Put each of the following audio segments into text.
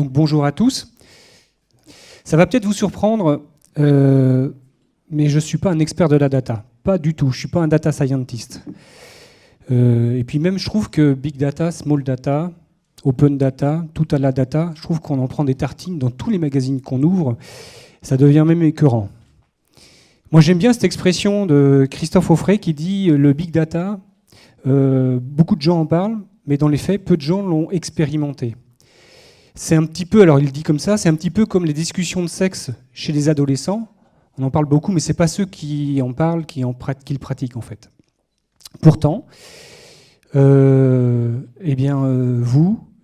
Donc bonjour à tous. Ça va peut-être vous surprendre, mais je ne suis pas un expert de la data. Pas du tout, je ne suis pas un data scientist. Et puis même, je trouve que big data, small data, open data, tout à la data, je trouve qu'on en prend des tartines dans tous les magazines qu'on ouvre. Ça devient même écœurant. Moi, j'aime bien cette expression de Christophe Auffray qui dit le big data, beaucoup de gens en parlent, mais dans les faits, peu de gens l'ont expérimenté. C'est un petit peu, alors il dit comme ça, c'est un petit peu comme les discussions de sexe chez les adolescents. On en parle beaucoup, mais ce n'est pas ceux qui en parlent, qui le pratiquent en fait. Pourtant, vous,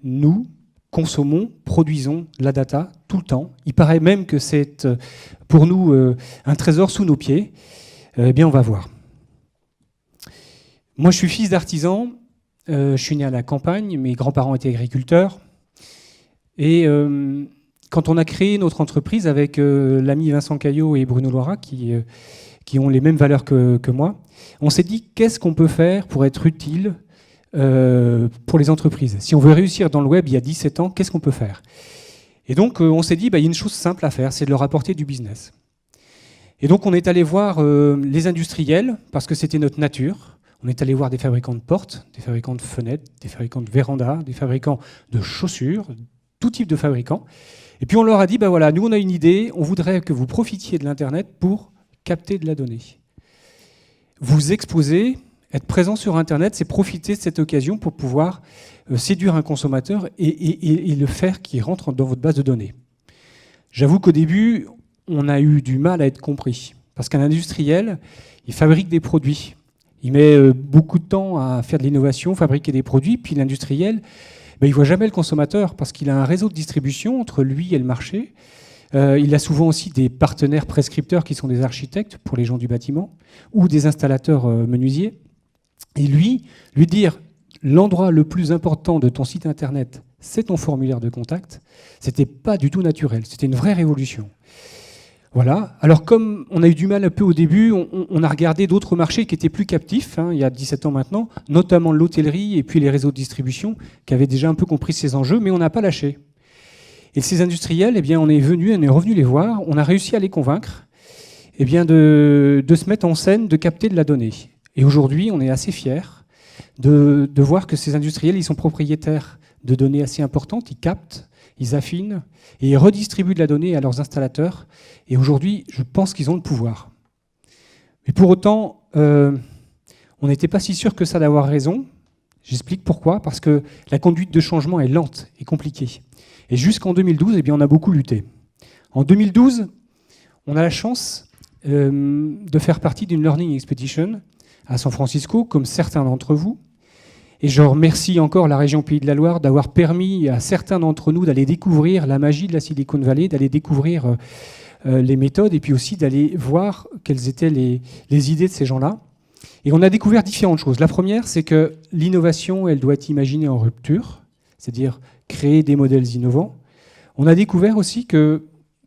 nous, consommons, produisons la data tout le temps. Il paraît même que c'est pour nous un trésor sous nos pieds. Eh bien, on va voir. Moi, je suis fils d'artisan. Je suis né à la campagne. Mes grands-parents étaient agriculteurs. Et quand on a créé notre entreprise avec l'ami Vincent Caillot et Bruno Loira, qui ont les mêmes valeurs que moi, on s'est dit qu'est-ce qu'on peut faire pour être utile pour les entreprises. Si on veut réussir dans le web il y a 17 ans, qu'est-ce qu'on peut faire? Et donc on s'est dit, il y a une chose simple à faire, c'est de leur apporter du business. Et donc on est allé voir les industriels, parce que c'était notre nature. On est allé voir des fabricants de portes, des fabricants de fenêtres, des fabricants de vérandas, des fabricants de chaussures, tout type de fabricants. Et puis on leur a dit, voilà, nous on a une idée, on voudrait que vous profitiez de l'Internet pour capter de la donnée. Vous exposer, être présent sur Internet, c'est profiter de cette occasion pour pouvoir séduire un consommateur et le faire qu'il rentre dans votre base de données. J'avoue qu'au début, on a eu du mal à être compris. Parce qu'un industriel, il fabrique des produits. Il met beaucoup de temps à faire de l'innovation, fabriquer des produits, puis l'industriel, il ne voit jamais le consommateur parce qu'il a un réseau de distribution entre lui et le marché. Il a souvent aussi des partenaires prescripteurs qui sont des architectes pour les gens du bâtiment ou des installateurs menuisiers. Et lui dire l'endroit le plus important de ton site internet, c'est ton formulaire de contact, c'était pas du tout naturel, c'était une vraie révolution. Voilà. Alors comme on a eu du mal un peu au début, on a regardé d'autres marchés qui étaient plus captifs, il y a 17 ans maintenant, notamment l'hôtellerie et puis les réseaux de distribution qui avaient déjà un peu compris ces enjeux, mais on n'a pas lâché. Et ces industriels, on est revenu les voir, on a réussi à les convaincre de se mettre en scène, de capter de la donnée. Et aujourd'hui, on est assez fiers de voir que ces industriels, ils sont propriétaires de données assez importantes, ils captent, ils affinent et ils redistribuent de la donnée à leurs installateurs. Et aujourd'hui, je pense qu'ils ont le pouvoir. Mais pour autant, on n'était pas si sûr que ça d'avoir raison. J'explique pourquoi. Parce que la conduite de changement est lente et compliquée. Et jusqu'en 2012, on a beaucoup lutté. En 2012, on a la chance de faire partie d'une Learning Expedition à San Francisco, comme certains d'entre vous. Et je remercie encore la région Pays de la Loire d'avoir permis à certains d'entre nous d'aller découvrir la magie de la Silicon Valley, d'aller découvrir les méthodes et puis aussi d'aller voir quelles étaient les idées de ces gens-là. Et on a découvert différentes choses. La première, c'est que l'innovation, elle doit être imaginée en rupture, c'est-à-dire créer des modèles innovants. On a découvert aussi que,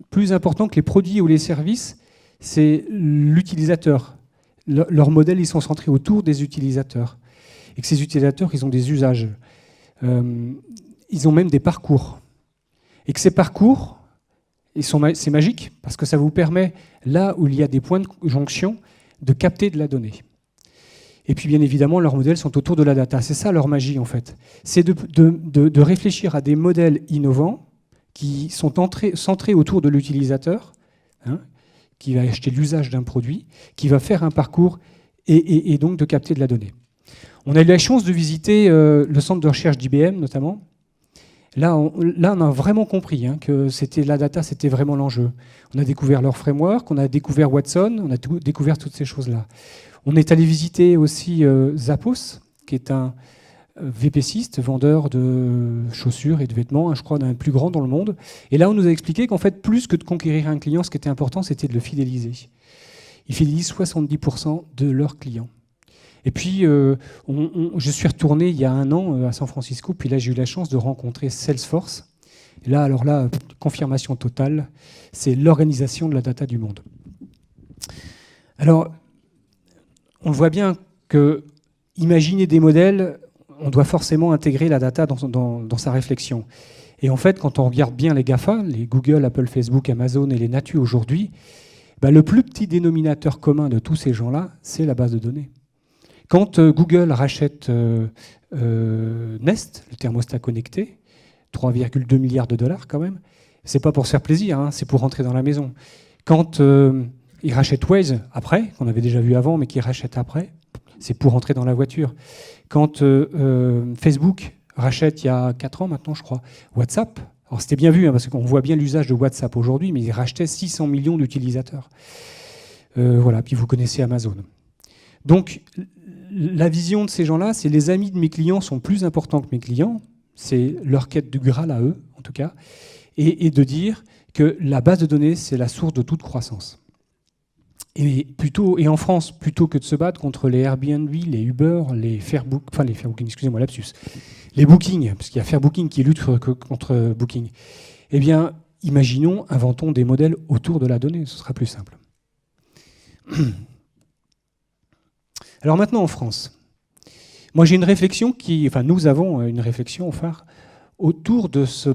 plus important que les produits ou les services, c'est l'utilisateur. Leurs modèles, ils sont centrés autour des utilisateurs. Et que ces utilisateurs, ils ont des usages. Ils ont même des parcours. Et que ces parcours, c'est magique, parce que ça vous permet, là où il y a des points de jonction, de capter de la donnée. Et puis, bien évidemment, leurs modèles sont autour de la data. C'est ça leur magie, en fait. C'est de réfléchir à des modèles innovants qui sont centrés autour de l'utilisateur, qui va acheter l'usage d'un produit, qui va faire un parcours et donc de capter de la donnée. On a eu la chance de visiter le centre de recherche d'IBM, notamment. Là, on a vraiment compris que la data, c'était vraiment l'enjeu. On a découvert leur framework, on a découvert Watson, on a découvert toutes ces choses-là. On est allé visiter aussi Zappos, qui est un VPCiste, vendeur de chaussures et de vêtements, je crois, d'un plus grand dans le monde. Et là, on nous a expliqué qu'en fait, plus que de conquérir un client, ce qui était important, c'était de le fidéliser. Ils fidélisent 70% de leurs clients. Et puis, je suis retourné il y a 1 an à San Francisco, puis là, j'ai eu la chance de rencontrer Salesforce. Et là, confirmation totale, c'est l'organisation de la data du monde. Alors, on voit bien que imaginer des modèles, on doit forcément intégrer la data dans sa réflexion. Et en fait, quand on regarde bien les GAFA, les Google, Apple, Facebook, Amazon et les Natu aujourd'hui, le plus petit dénominateur commun de tous ces gens-là, c'est la base de données. Quand Google rachète Nest, le thermostat connecté, 3,2 milliards de dollars quand même, c'est pas pour se faire plaisir, hein, c'est pour rentrer dans la maison. Quand ils rachètent Waze après, qu'on avait déjà vu avant, mais qu'ils rachètent après, c'est pour rentrer dans la voiture. Quand Facebook rachète il y a 4 ans maintenant, je crois, WhatsApp, alors c'était bien vu, hein, parce qu'on voit bien l'usage de WhatsApp aujourd'hui, mais ils rachetaient 600 millions d'utilisateurs. Voilà, puis vous connaissez Amazon. Donc, la vision de ces gens-là, c'est les amis de mes clients sont plus importants que mes clients, c'est leur quête du Graal à eux, en tout cas, et de dire que la base de données, c'est la source de toute croissance. Et en France, plutôt que de se battre contre les Airbnb, les Uber, les Fairbooking, excusez-moi, lapsus, les Booking, parce qu'il y a Fairbooking qui lutte contre Booking, eh bien, imaginons, inventons des modèles autour de la donnée, ce sera plus simple. Alors maintenant, en France, moi j'ai une réflexion nous avons une réflexion phare autour de ce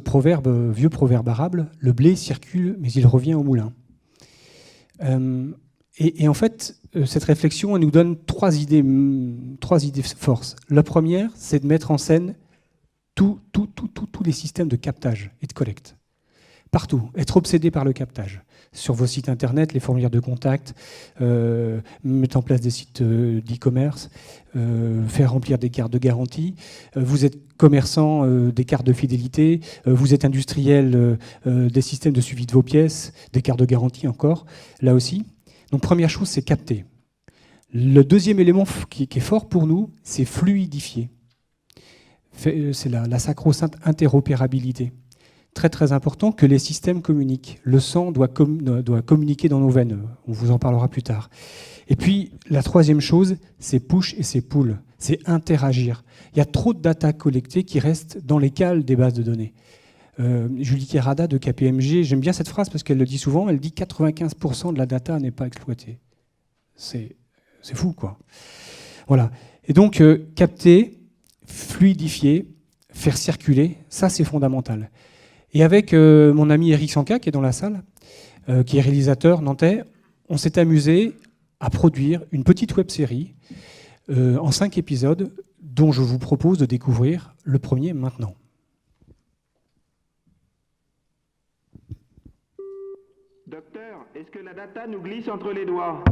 vieux proverbe arabe, le blé circule, mais il revient au moulin. Et en fait, cette réflexion, elle nous donne trois idées forces. La première, c'est de mettre en scène tous les systèmes de captage et de collecte. Partout, être obsédé par le captage. Sur vos sites internet, les formulaires de contact, mettre en place des sites d'e-commerce, faire remplir des cartes de garantie. Vous êtes commerçant des cartes de fidélité, vous êtes industriel des systèmes de suivi de vos pièces, des cartes de garantie encore, là aussi. Donc première chose, c'est capter. Le deuxième élément qui est fort pour nous, c'est fluidifier. C'est la sacro-sainte interopérabilité. Très très important que les systèmes communiquent. Le sang doit communiquer dans nos veines. On vous en parlera plus tard. Et puis la troisième chose, c'est push et c'est pull. C'est interagir. Il y a trop de data collectées qui restent dans les cales des bases de données. Julie Kerada de KPMG, j'aime bien cette phrase parce qu'elle le dit souvent, elle dit 95% de la data n'est pas exploitée. C'est fou, quoi. Voilà. Et donc, capter, fluidifier, faire circuler, ça c'est fondamental. Et avec mon ami Eric Sanka, qui est dans la salle, qui est réalisateur nantais, on s'est amusé à produire une petite web-série en 5 épisodes dont je vous propose de découvrir le premier maintenant. Docteur, est-ce que la data nous glisse entre les doigts?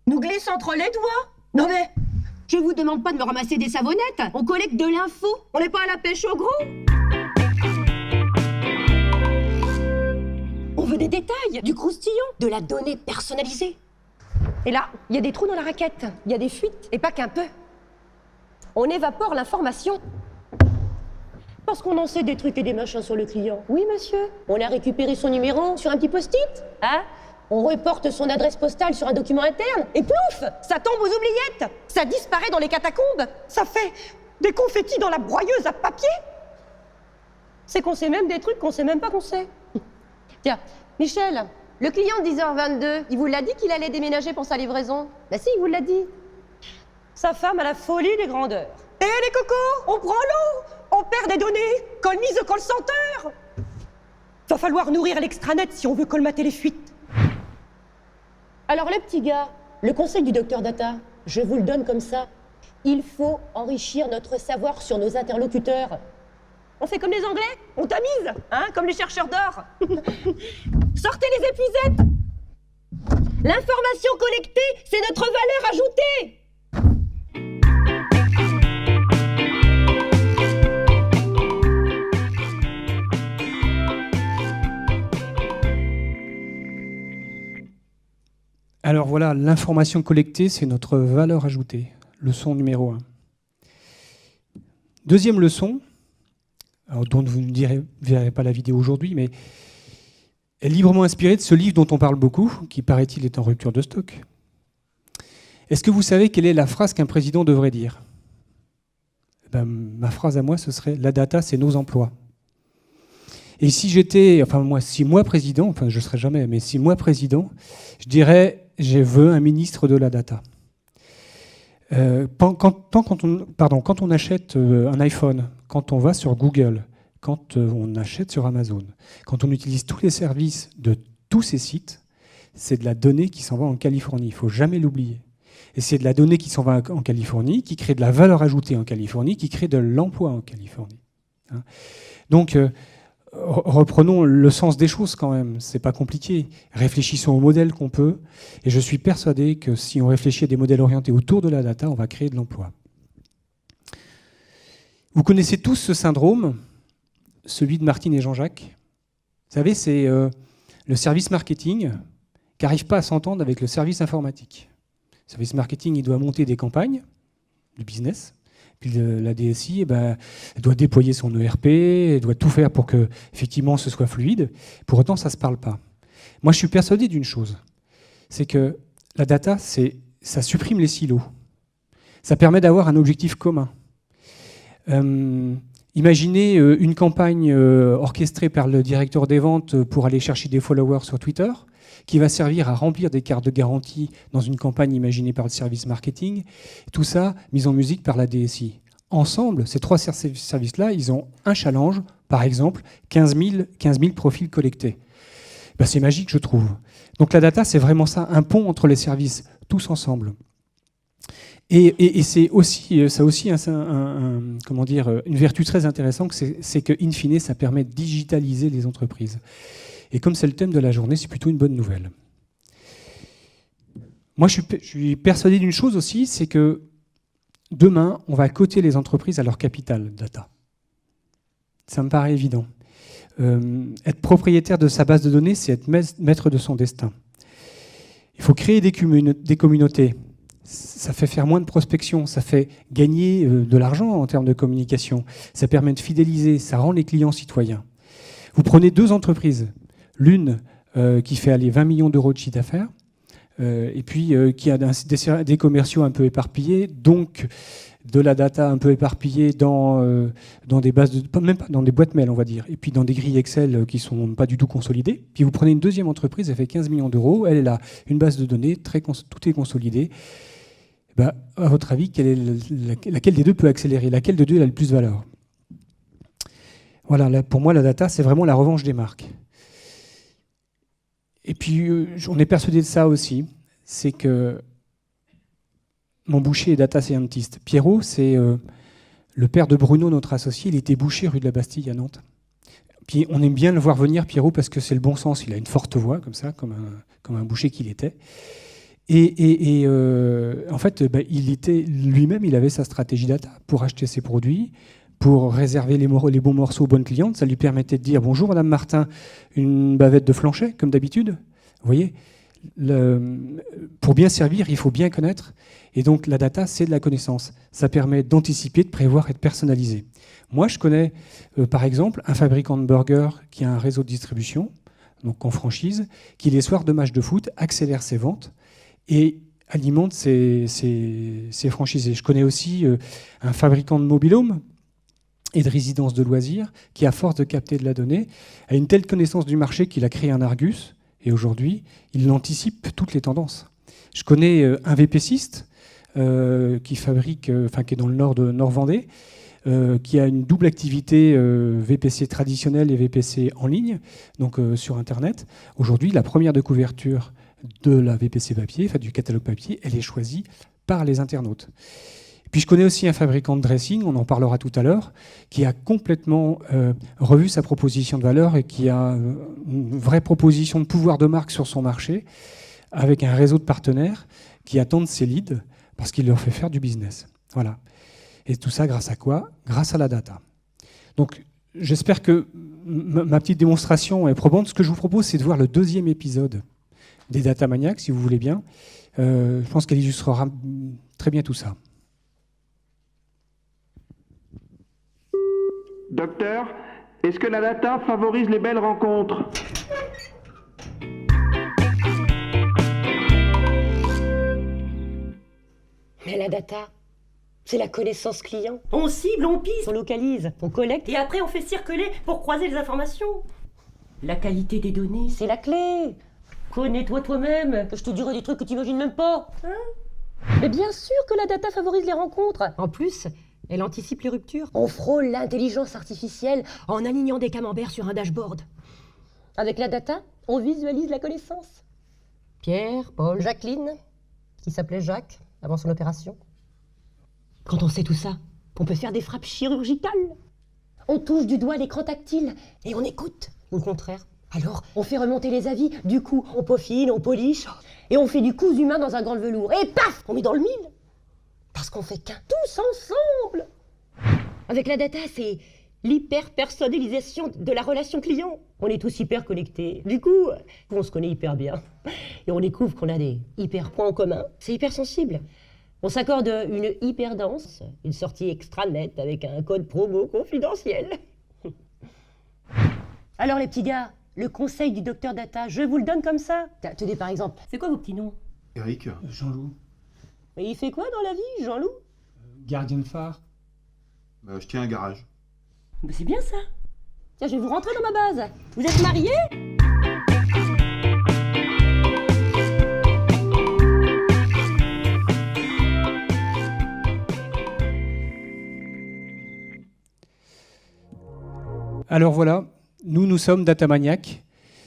Nous glisse entre les doigts? Non mais, je vous demande pas de me ramasser des savonnettes. On collecte de l'info. On n'est pas à la pêche au gros. On veut des détails, du croustillant, de la donnée personnalisée. Et là, il y a des trous dans la raquette, il y a des fuites, et pas qu'un peu. On évapore l'information. Parce qu'on en sait des trucs et des machins sur le client. Oui, monsieur. On a récupéré son numéro sur un petit post-it. Hein? On reporte son adresse postale sur un document interne, et plouf, ça tombe aux oubliettes. Ça disparaît dans les catacombes. Ça fait des confettis dans la broyeuse à papier. C'est qu'on sait même des trucs qu'on sait même pas qu'on sait. Tiens, Michel, le client de 10h22, il vous l'a dit qu'il allait déménager pour sa livraison? Bah si, il vous l'a dit. Sa femme a la folie des grandeurs. Et les cocos, on prend l'eau, on perd des données, colmise de call center. Va falloir nourrir l'extranet si on veut colmater les fuites. Alors les petits gars, le conseil du docteur Data, je vous le donne comme ça. Il faut enrichir notre savoir sur nos interlocuteurs. On fait comme les Anglais, on tamise, hein, comme les chercheurs d'or. Sortez les épuisettes. L'information collectée, c'est notre valeur ajoutée. Alors voilà, l'information collectée, c'est notre valeur ajoutée. Leçon numéro 1. Deuxième leçon, alors dont vous ne verrez pas la vidéo aujourd'hui, mais est librement inspirée de ce livre dont on parle beaucoup, qui paraît-il est en rupture de stock. Est-ce que vous savez quelle est la phrase qu'un président devrait dire? Ma phrase à moi, ce serait « La data, c'est nos emplois ». Et si j'étais, si moi président, je ne serai jamais, mais si moi président, je dirais « Je veux un ministre de la data ». Quand on achète un iPhone, quand on va sur Google, quand on achète sur Amazon. Quand on utilise tous les services de tous ces sites, c'est de la donnée qui s'en va en Californie. Il ne faut jamais l'oublier. Et c'est de la donnée qui s'en va en Californie, qui crée de la valeur ajoutée en Californie, qui crée de l'emploi en Californie. Hein. Donc, reprenons le sens des choses quand même. C'est pas compliqué. Réfléchissons aux modèles qu'on peut. Et je suis persuadé que si on réfléchit à des modèles orientés autour de la data, on va créer de l'emploi. Vous connaissez tous ce syndrome, celui de Martine et Jean-Jacques. Vous savez, c'est le service marketing qui n'arrive pas à s'entendre avec le service informatique. Le service marketing, il doit monter des campagnes de business. Puis la DSI, elle doit déployer son ERP, elle doit tout faire pour que, effectivement, ce soit fluide. Pour autant, ça ne se parle pas. Moi, je suis persuadé d'une chose, c'est que la data, ça supprime les silos. Ça permet d'avoir un objectif commun. Imaginez une campagne orchestrée par le directeur des ventes pour aller chercher des followers sur Twitter, qui va servir à remplir des cartes de garantie dans une campagne imaginée par le service marketing. Tout ça mis en musique par la DSI. Ensemble, ces trois services-là, ils ont un challenge, par exemple, 15 000 profils collectés. C'est magique, je trouve. Donc la data, c'est vraiment ça, un pont entre les services, tous ensemble. Et c'est aussi, ça a aussi une vertu très intéressante, c'est que, in fine, ça permet de digitaliser les entreprises. Et comme c'est le thème de la journée, c'est plutôt une bonne nouvelle. Moi, je suis persuadé d'une chose aussi, c'est que demain, on va coter les entreprises à leur capital data. Ça me paraît évident. Être propriétaire de sa base de données, c'est être maître de son destin. Il faut créer des communautés. Ça fait faire moins de prospection, ça fait gagner de l'argent en termes de communication. Ça permet de fidéliser, ça rend les clients citoyens. Vous prenez deux entreprises. L'une qui fait aller 20 millions d'euros de chiffre d'affaires, et puis qui a des commerciaux un peu éparpillés, donc de la data un peu éparpillée dans des bases même pas dans des boîtes mail, on va dire, et puis dans des grilles Excel qui sont pas du tout consolidées. Puis vous prenez une deuxième entreprise, elle fait 15 millions d'euros, elle a une base de données, tout est consolidé. À votre avis, laquelle des deux peut accélérer? Laquelle des deux a le plus de valeur? Voilà, pour moi, la data, c'est vraiment la revanche des marques. Et puis, on est persuadé de ça aussi, c'est que mon boucher est data scientist. Pierrot, c'est le père de Bruno, notre associé, il était boucher rue de la Bastille à Nantes. Puis on aime bien le voir venir, Pierrot, parce que c'est le bon sens, il a une forte voix, comme ça, comme un boucher qu'il était. Et en fait, lui-même, il avait sa stratégie data pour acheter ses produits, pour réserver les bons morceaux aux bonnes clientes. Ça lui permettait de dire « Bonjour, Madame Martin, une bavette de Flanchet, comme d'habitude ». Vous voyez, pour bien servir, il faut bien connaître. Et donc, la data, c'est de la connaissance. Ça permet d'anticiper, de prévoir et de personnaliser. Moi, je connais, par exemple, un fabricant de burgers qui a un réseau de distribution, donc en franchise, qui, les soirs de matchs de foot, accélère ses ventes et alimente ses franchisés. Je connais aussi un fabricant de mobil-home et de résidences de loisirs qui, à force de capter de la donnée, a une telle connaissance du marché qu'il a créé un Argus, et aujourd'hui, il anticipe toutes les tendances. Je connais un VPCiste qui est dans le nord de Nord-Vendée, qui a une double activité VPC traditionnelle et VPC en ligne, donc sur Internet. Aujourd'hui, la première de couverture de la VPC papier, du catalogue papier, elle est choisie par les internautes. Puis je connais aussi un fabricant de dressing, on en parlera tout à l'heure, qui a complètement revu sa proposition de valeur et qui a une vraie proposition de pouvoir de marque sur son marché, avec un réseau de partenaires qui attendent ses leads parce qu'il leur fait faire du business. Voilà. Et tout ça grâce à quoi? Grâce à la data. Donc j'espère que ma petite démonstration est probante. Ce que je vous propose, c'est de voir le deuxième épisode des Data Maniacs, si vous voulez bien. Je pense qu'elle illustrera très bien tout ça. Docteur, est-ce que la data favorise les belles rencontres? Mais la data, c'est la connaissance client. On cible, on pisse, on localise, on collecte et après on fait circuler pour croiser les informations. La qualité des données, c'est la clé. Connais-toi toi-même, que je te dirai des trucs que tu imagines même pas. Mais bien sûr que la data favorise les rencontres. En plus, Elle anticipe les ruptures. On frôle l'intelligence artificielle en alignant des camemberts sur un dashboard. Avec la data, on visualise la connaissance. Pierre, Paul, Jacqueline, qui s'appelait Jacques avant son opération. Quand on sait tout ça, on peut faire des frappes chirurgicales. On touche du doigt l'écran tactile et on écoute. Ou le contraire. Alors, on fait remonter les avis. Du coup, on peaufine, on polish et on fait du cousu humain dans un grand velours. Et paf, on met dans le mille. Parce qu'on fait qu'un tous ensemble. Avec la data, c'est l'hyper-personnalisation de la relation client. On est tous hyper connectés. Du coup, on se connaît hyper bien. Et on découvre qu'on a des hyper points en commun. C'est hyper sensible. On s'accorde une hyper danse, une sortie extranet avec un code promo confidentiel. Alors les petits gars, le conseil du docteur Data, je vous le donne comme ça. Tenez par exemple, c'est quoi vos petits noms? Eric. Jean-Loup. Et il fait quoi dans la vie, Jean-Loup? Gardien de phare. Je tiens un garage. Bah c'est bien ça. Tiens, je vais vous rentrer dans ma base. Vous êtes mariés? Alors voilà, nous sommes Datamaniac.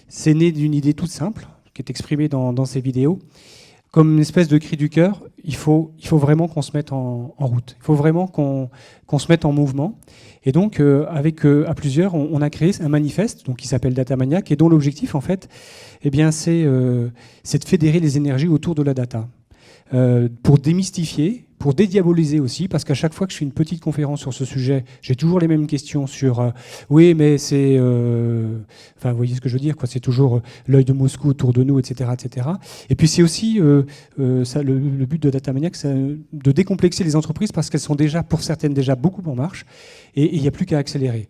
C'est né d'une idée toute simple, qui est exprimée dans ces vidéos. Comme une espèce de cri du cœur, il faut vraiment qu'on se mette en route. Il faut vraiment qu'on se mette en mouvement. Et donc, à plusieurs, on a créé un manifeste donc, qui s'appelle Datamaniac et dont l'objectif, en fait, eh bien, c'est de fédérer les énergies autour de la data. Pour démystifier, pour dédiaboliser aussi, parce qu'à chaque fois que je fais une petite conférence sur ce sujet, j'ai toujours les mêmes questions sur oui, mais c'est... Enfin, vous voyez ce que je veux dire, quoi. C'est toujours l'œil de Moscou autour de nous, etc. etc. Et puis c'est aussi, le but de Datamaniac, c'est de décomplexer les entreprises parce qu'elles sont déjà, pour certaines, déjà beaucoup en marche, et il n'y a plus qu'à accélérer.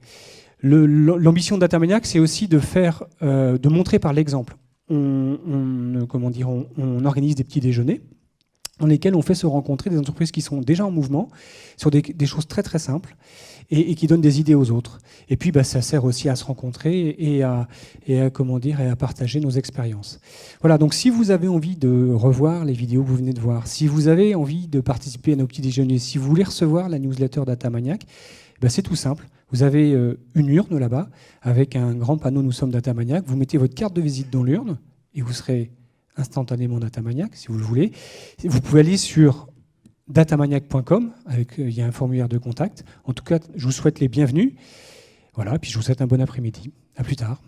L'ambition de Datamaniac, c'est aussi de montrer par l'exemple. On organise des petits déjeuners dans lesquels on fait se rencontrer des entreprises qui sont déjà en mouvement sur des choses très très simples et qui donnent des idées aux autres. Et puis ça sert aussi à se rencontrer et à partager nos expériences. Voilà, donc si vous avez envie de revoir les vidéos que vous venez de voir, si vous avez envie de participer à nos petits déjeuners, si vous voulez recevoir la newsletter Datamaniac, c'est tout simple. Vous avez une urne là-bas avec un grand panneau « Nous sommes Datamaniac ». Vous mettez votre carte de visite dans l'urne et vous serez instantanément Datamaniac, si vous le voulez. Vous pouvez aller sur datamaniac.com, il y a un formulaire de contact. En tout cas, je vous souhaite les bienvenus. Voilà, puis je vous souhaite un bon après-midi. À plus tard.